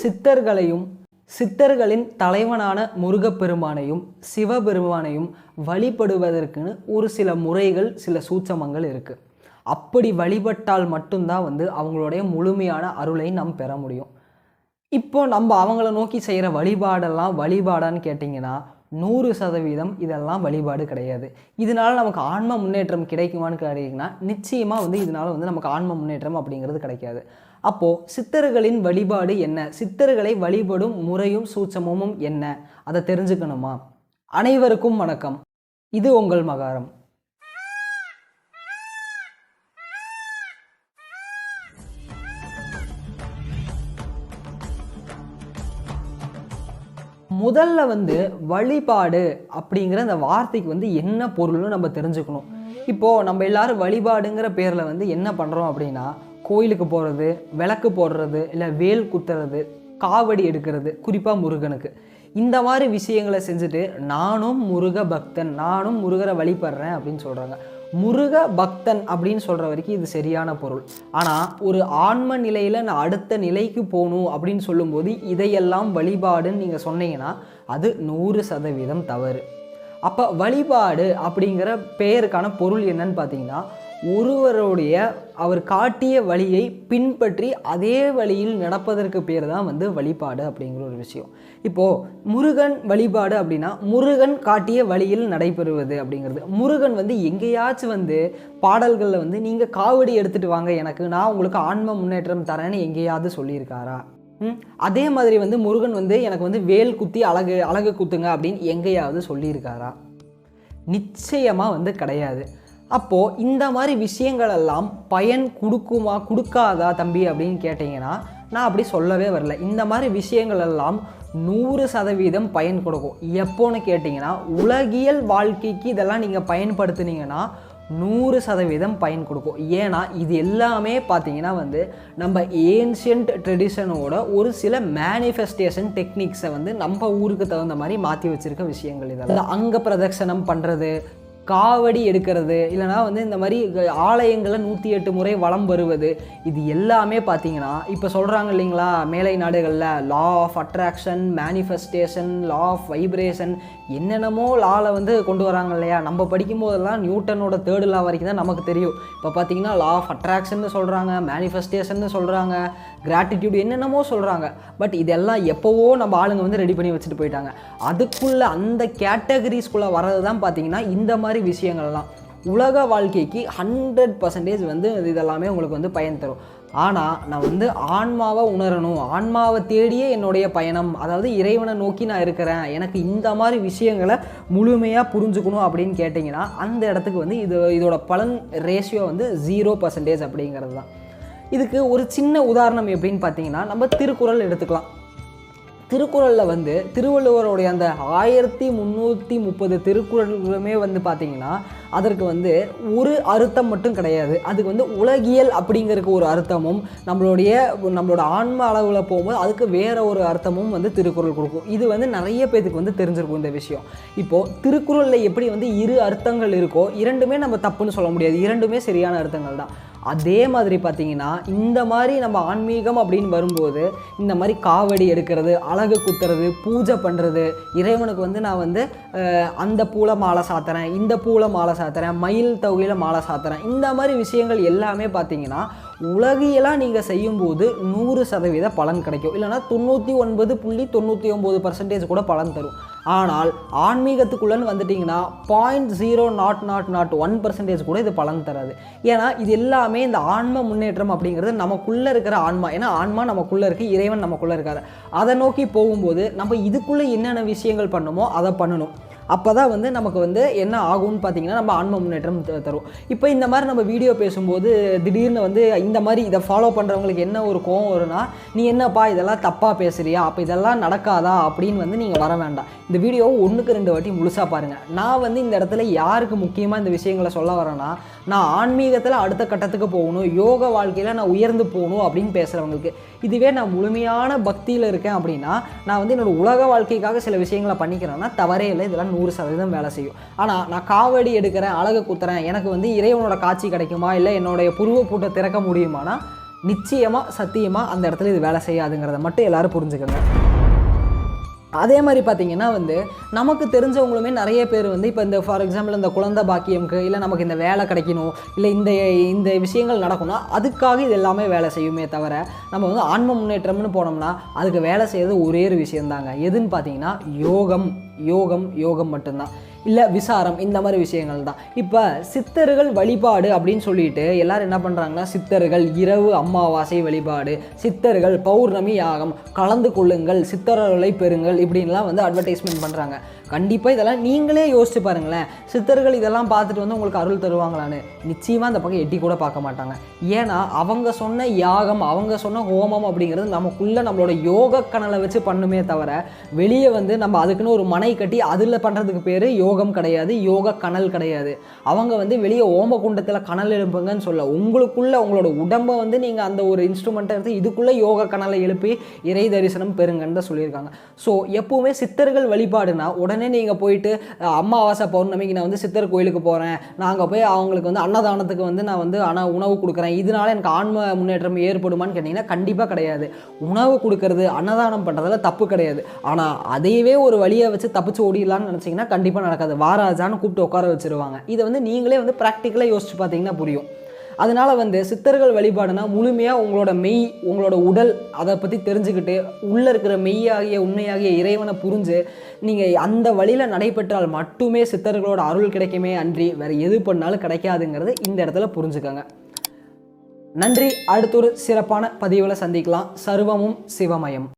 சித்தர்களின் தலைவனான முருகப்பெருமானையும் சிவபெருமானையும் வழிபடுவதற்குன்னு ஒரு சில முறைகள், சில சூட்சமங்கள் இருக்குது. அப்படி வழிபட்டால் மட்டும்தான் அவங்களுடைய முழுமையான அருளை நாம் பெற முடியும். இப்போ நம்ம அவங்கள நோக்கி செய்கிற வழிபாடெல்லாம் வழிபாடான்னு கேட்டிங்கன்னா 100% இதெல்லாம் வழிபாடு கிடையாது. இதனால் நமக்கு ஆன்ம முன்னேற்றம் கிடைக்குமான்னு கேட்டிங்கன்னா நிச்சயமாக இதனால் நமக்கு ஆன்ம முன்னேற்றம் அப்படிங்கிறது கிடைக்காது. அப்போது சித்தர்களின் வழிபாடு என்ன, சித்தர்களை வழிபடும் முறையும் சூட்சமும் என்ன, அதை தெரிஞ்சுக்கணுமா? அனைவருக்கும் வணக்கம். இது உங்கள் மகாரம். முதல்ல வழிபாடு அப்படிங்கிற அந்த வார்த்தைக்கு என்ன பொருள்னு நம்ம தெரிஞ்சுக்கணும். இப்போது நம்ம எல்லாரும் வழிபாடுங்கிற பேரில் என்ன பண்ணுறோம் அப்படின்னா, கோயிலுக்கு போகிறது, விளக்கு போடுறது, இல்லை வேல் குத்துறது, காவடி எடுக்கிறது, குறிப்பாக முருகனுக்கு இந்த மாதிரி விஷயங்களை செஞ்சுட்டு நானும் முருக பக்தன், நானும் முருகரை வழிபடுறேன் அப்படின்னு சொல்கிறாங்க. முருக பக்தன் அப்படின்னு சொல்கிற வரைக்கும் இது சரியான பொருள். ஆனால் ஒரு ஆன்ம நிலையில் நான் அடுத்த நிலைக்கு போகணும் அப்படின்னு சொல்லும்போது இதையெல்லாம் வழிபாடுன்னு நீங்கள் சொன்னீங்கன்னா அது 100% தவறு. அப்போ வழிபாடு அப்படிங்கிற பெயருக்கான பொருள் என்னன்னு பார்த்தீங்கன்னா, ஒருவருடைய அவர் காட்டிய வழியை பின்பற்றி அதே வழியில் நடப்பதற்கு பேர் தான் வழிபாடு அப்படிங்கிற ஒரு விஷயம். இப்போது முருகன் வழிபாடு அப்படின்னா முருகன் காட்டிய வழியில் நடைபெறுவது அப்படிங்கிறது. முருகன் எங்கேயாச்சும் பாடல்களில் நீங்கள் காவடி எடுத்துகிட்டு வாங்க, எனக்கு நான் உங்களுக்கு ஆன்ம முன்னேற்றம் தரேன்னு எங்கேயாவது சொல்லியிருக்காரா? அதே மாதிரி முருகன் எனக்கு வேல் குத்தி அழகு குத்துங்க அப்படின்னு எங்கேயாவது சொல்லியிருக்காரா? நிச்சயமாக கிடையாது. அப்போது இந்த மாதிரி விஷயங்களெல்லாம் பயன் கொடுக்குமா கொடுக்காதா தம்பி அப்படின்னு கேட்டிங்கன்னா நான் அப்படி சொல்லவே வரல. இந்த மாதிரி விஷயங்கள் எல்லாம் 100% பயன் கொடுக்கும். எப்போன்னு கேட்டிங்கன்னா, உலகியல் வாழ்க்கைக்கு இதெல்லாம் நீங்கள் பயன்படுத்துனீங்கன்னா 100% பயன் கொடுக்கும். ஏன்னா இது எல்லாமே பார்த்தீங்கன்னா நம்ம ஏன்ஷியன்ட் ட்ரெடிஷனோட ஒரு சில மேனிஃபெஸ்டேஷன் டெக்னிக்ஸை நம்ம ஊருக்கு தகுந்த மாதிரி மாற்றி வச்சுருக்க விஷயங்கள். இதெல்லாம் அங்க பிரதட்சணம் பண்ணுறது, காவடி எடுக்கிறது, இல்லைனா இந்த மாதிரி ஆலயங்களை 108 முறை வலம் வருவது, இது எல்லாமே பார்த்தீங்கன்னா இப்போ சொல்கிறாங்க இல்லைங்களா, மேலை நாடுகளில் law of attraction, manifestation, law of vibration, என்னென்னமோ லாவில் கொண்டு வராங்க இல்லையா. நம்ம படிக்கும்போதெல்லாம் நியூட்டனோட 3rd லா வரைக்கும் தான் நமக்கு தெரியும். இப்போ பார்த்தீங்கன்னா லா ஆஃப் அட்ராக்ஷன் சொல்கிறாங்க, மேனிஃபெஸ்டேஷன் சொல்கிறாங்க, கிராட்டிடியூட், என்னென்னமோ சொல்கிறாங்க. பட் இதெல்லாம் எப்போவோ நம்ம ஆளுங்க ரெடி பண்ணி வச்சுட்டு போயிட்டாங்க. அதுக்குள்ளே அந்த கேட்டகரிஸ்குள்ளே வர்றது தான் பார்த்தீங்கன்னா இந்த மாதிரி விஷயங்கள்லாம் உலக வாழ்க்கைக்கு 100% இதெல்லாமே உங்களுக்கு பயன் தரும். ஆனால் நான் ஆன்மாவை உணரணும், ஆன்மாவை தேடியே என்னுடைய பயணம், அதாவது இறைவனை நோக்கி நான் இருக்கிறேன், எனக்கு இந்த மாதிரி விஷயங்களை முழுமையாக புரிஞ்சுக்கணும் அப்படின்னு கேட்டிங்கன்னா அந்த இடத்துக்கு இதோட பலன் ரேஷியோ 0% அப்படிங்கிறது தான். இதுக்கு ஒரு சின்ன உதாரணம் எப்படின்னு பார்த்தீங்கன்னா, நம்ம திருக்குறள் எடுத்துக்கலாம். திருக்குறளில் திருவள்ளுவருடைய அந்த 1330 திருக்குறளுமே பார்த்தீங்கன்னா அதற்கு ஒரு அர்த்தம் மட்டும் கிடையாது. அதுக்கு உலகியல் அப்படிங்கிறதுக்கு ஒரு அர்த்தமும், நம்மளோட ஆன்ம அளவில் போகும்போது அதுக்கு வேற ஒரு அர்த்தமும் திருக்குறள் கொடுக்கும். இது நிறைய பேருக்கு தெரிஞ்சிருக்கும் இந்த விஷயம். இப்போது திருக்குறளில் எப்படி இரு அர்த்தங்கள் இருக்கோ, இரண்டுமே நம்ம தப்புன்னு சொல்ல முடியாது, இரண்டுமே சரியான அர்த்தங்கள் தான். அதே மாதிரி பார்த்தீங்கன்னா இந்த மாதிரி நம்ம ஆன்மீகம் அப்படின்னு வரும்போது இந்த மாதிரி காவடி எடுக்கிறது, அழகு குத்துறது, பூஜை பண்ணுறது, இறைவனுக்கு நான் அந்த பூலை மாலை சாத்துறேன், இந்த பூலை மாலை சாத்துறேன், மயில் தொகையில் மாலை சாத்துறேன், இந்த மாதிரி விஷயங்கள் எல்லாமே பார்த்தீங்கன்னா உலகியெல்லாம் நீங்கள் செய்யும்போது 100% பலன் கிடைக்கும். இல்லைனா 99.99% கூட பலன் தரும். ஆனால் ஆன்மீகத்துக்குள்ளன்னு வந்துட்டிங்கன்னா 0.0001% கூட இது பலன் தராது. ஏன்னா இது எல்லாமே இந்த ஆன்ம முன்னேற்றம் அப்படிங்கிறது நமக்குள்ளே இருக்கிற ஆன்மா. ஏன்னா ஆன்மா நமக்குள்ளே இருக்குது, இறைவன் நமக்குள்ளே இருக்காரு. அதை நோக்கி போகும்போது நம்ம இதுக்குள்ளே என்னென்ன விஷயங்கள் பண்ணணுமோ அதை பண்ணணும். அப்போ தான் நமக்கு என்ன ஆகும்னு பார்த்தீங்கன்னா நம்ம ஆன்ம முன்னேற்றம் தரும். இப்போ இந்த மாதிரி நம்ம வீடியோ பேசும்போது திடீர்னு இந்த மாதிரி இதை ஃபாலோ பண்ணுறவங்களுக்கு என்ன ஒரு கோவம் வரும்னா, நீ என்னப்பா இதெல்லாம் தப்பாக பேசுகிறியா, அப்போ இதெல்லாம் நடக்காதா அப்படின்னு நீங்கள் வர வேண்டாம். இந்த வீடியோ 1க்கு 2 வாட்டி முழுசாக பாருங்கள். நான் இந்த இடத்துல யாருக்கு முக்கியமாக இந்த விஷயங்களை சொல்ல வரேன்னா, நான் ஆன்மீகத்தில் அடுத்த கட்டத்துக்கு போகணும், யோக வாழ்க்கையில் நான் உயர்ந்து போகணும் அப்படின்னு பேசுகிறவங்களுக்கு. இதுவே நான் முழுமையான பக்தியில் இருக்கேன் அப்படின்னா, நான் என்னோடய உலக வாழ்க்கைக்காக சில விஷயங்களை பண்ணிக்கிறேன்னா தவறே இல்லை, இதெல்லாம் 100% வேலை செய்யும். ஆனால் நான் காவடி எடுக்கிறேன், அழகு குத்துறேன், எனக்கு இறைவனோட காட்சி கிடைக்குமா, இல்லை என்னுடைய புருவ பூட்டை திறக்க முடியுமானா நிச்சயமாக சத்தியமாக அந்த இடத்துல இது வேலை செய்யாதுங்கிறத மட்டும் எல்லோரும் புரிஞ்சுக்கோங்க. அதே மாதிரி பார்த்திங்கன்னா நமக்கு தெரிஞ்சவங்களுமே நிறைய பேர் இப்போ இந்த ஃபார் எக்ஸாம்பிள் இந்த குழந்தை பாக்கியம்க்கு இல்லை நமக்கு இந்த வேலை கிடைக்கணும் இல்லை இந்த விஷயங்கள் நடக்கும்னா அதுக்காக இது எல்லாமே வேலை செய்யுமே தவிர நம்ம ஆன்ம முன்னேற்றம்னு போனோம்னா அதுக்கு வேலை செய்கிறது ஒரே ஒரு விஷயந்தாங்க. எதுன்னு பார்த்தீங்கன்னா யோகம் யோகம் யோகம் மட்டும்தான், இல்லை விசாரம், இந்த மாதிரி விஷயங்கள் தான். இப்போ சித்தர்கள் வழிபாடு அப்படின்னு சொல்லிட்டு எல்லாரும் என்ன பண்ணுறாங்கன்னா சித்தர்கள் இரவு அமாவாசை வழிபாடு, சித்தர்கள் பௌர்ணமி யாகம், கலந்து கொள்ளுங்கள், சித்தர்களை பெறுங்கள் இப்படின்லாம் அட்வர்டைஸ்மெண்ட் பண்ணுறாங்க. கண்டிப்பாக இதெல்லாம் நீங்களே யோசிச்சு பாருங்களேன். சித்தர்கள் இதெல்லாம் பார்த்துட்டு உங்களுக்கு அருள் தருவாங்களான்னு நிச்சயமாக அந்த பக்கம் எட்டி கூட பார்க்க மாட்டாங்க. ஏன்னா அவங்க சொன்ன யாகம், அவங்க சொன்ன ஹோமம் அப்படிங்கிறது நமக்குள்ளே நம்மளோட யோக கணலை வச்சு பண்ணுமே தவிர வெளியே நம்ம அதுக்குன்னு ஒரு மனை கட்டி அதில் பண்ணுறதுக்கு பேர் யோகம் கிடையாது, யோக கணல் கிடையாது. அவங்க வெளியே ஓம குண்டத்தில் கணல் எழுப்புங்கன்னு சொல்ல, உங்களுக்குள்ள உங்களோட உடம்பை நீங்கள் அந்த ஒரு இன்ஸ்ட்ருமெண்ட்டை எடுத்து இதுக்குள்ளே யோக கணலை எழுப்பி இறை தரிசனம் பெறுங்கன்னு தான் சொல்லியிருக்காங்க. ஸோ எப்போவுமே சித்தர்கள் வழிபாடுனா உடனே நீங்கள் போயிட்டு அமாவாசை பௌர்ணமிக்கு நான் சித்தர் கோயிலுக்கு போகிறேன், நாங்கள் போய் அவங்களுக்கு அன்னதானத்துக்கு நான் உணவு கொடுக்குறேன், இதனால எனக்கு ஆன்ம முன்னேற்றம் ஏற்படுமான்னு கேட்டிங்கன்னா கண்டிப்பாக கிடையாது. உணவு கொடுக்கறது அன்னதானம் பண்ணுறதுல தப்பு கிடையாது. ஆனால் அதையவே ஒரு வழியை வச்சு தப்பிச்சு ஓடிடலான்னு நினச்சிங்கன்னா கண்டிப்பாக நடக்காது. வாராஜான்னு கூப்பிட்டு உட்கார வச்சுருவாங்க. இதை நீங்களே ப்ராக்டிக்கலாக யோசிச்சு பார்த்தீங்கன்னா புரியும். அதனால் சித்தர்கள் வழிபாடுனா முழுமையாக உங்களோட மெய், உங்களோட உடல் அதை பற்றி தெரிஞ்சுக்கிட்டு உள்ளே இருக்கிற மெய்யாகிய உண்மையாகிய இறைவனை புரிஞ்சு நீங்கள் அந்த வழியில் நடைபெற்றால் மட்டுமே சித்தர்களோட அருள் கிடைக்குமே அன்றி வேறு எது பண்ணாலும் கிடைக்காதுங்கிறது இந்த இடத்துல புரிஞ்சுக்கோங்க. நன்றி. அடுத்த ஒரு சிறப்பான பதிவில் சந்திக்கலாம். சர்வமும் சிவமயம்.